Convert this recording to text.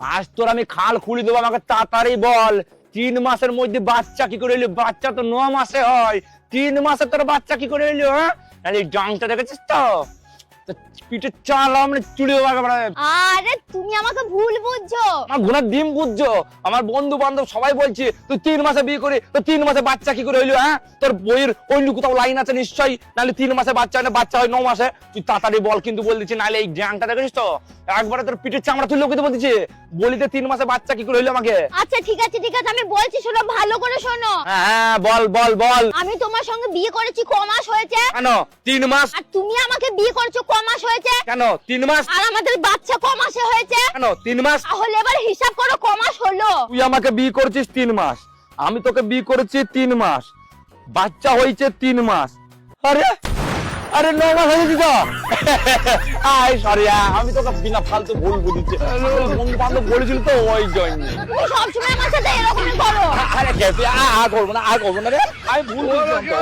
আজ তোর আমি খাল খুলি দেবো, আমাকে তাড়াতাড়ি বল 3 মাসের মধ্যে বাচ্চা কি করে এলো? বাচ্চা তো 9 মাসে হয়, 3 মাসে তোর বাচ্চা কি করে এলো? হ্যাঁ, এই জাংটা দেখেছিস তো? পিঠে চাল আমরা চুড়ি আরে তুমি আমাকে ভুল বুঝছো। আমার ঘোড়ার ডিম বুঝছো? আমার বন্ধু বান্ধব সবাই বলছে তুই 3 মাসে বিয়ে করে তো 3 মাসে বাচ্চা কি করে হইলো? হ্যাঁ, তোর বইয়ের অন্য কোথাও লাইন আছে নিশ্চয়ই, নাহলে 3 মাসে বাচ্চা হয় না, বাচ্চা হয় 9 মাসে। তুই তাড়াতাড়ি বল, কিন্তু বল দিচ্ছি, নাহলে এই জ্যাংটা দেখেছিস তো একবারে তোর পিঠের চামড়া তুই লোকে বলতেছে বলিতে 3 মাসে বাচ্চা কি করে হইলো আমাকে। আচ্ছা ঠিক আছে আমি বলছি, শোনো ভালো করে শোনো। হ্যাঁ বল বল বল। আমি তোমার সঙ্গে বিয়ে করেছি ক মাস হয়েছে? কেন 3 মাস? আর তুমি আমাকে বিয়ে করেছো ক মাস হয়েছে? কেন 3 মাস? আর আমাদের বাচ্চা ক মাসে হয়েছে? কেন 3 মাস? তাহলে এবার হিসাব করো ক মাস হলো। তুই আমাকে বিয়ে করেছিস 3 মাস, আমি তোকে বিয়ে করেছি 3 মাস, বাচ্চা হয়েছে 3 মাস। আরে আরে 9 মাস হয়েছে তো। আই সরি, আমি তোকে বিনা ফালতু ভুল বুঝিছি, বন্ধু বান্ধব বলেছিল তো ওই জন্য। তুমি সবসময় আমার সাথে এরকমই করো। আরে কে তুই করবো না, আর করবো না রে, আমি ভুল বুঝলাম তো।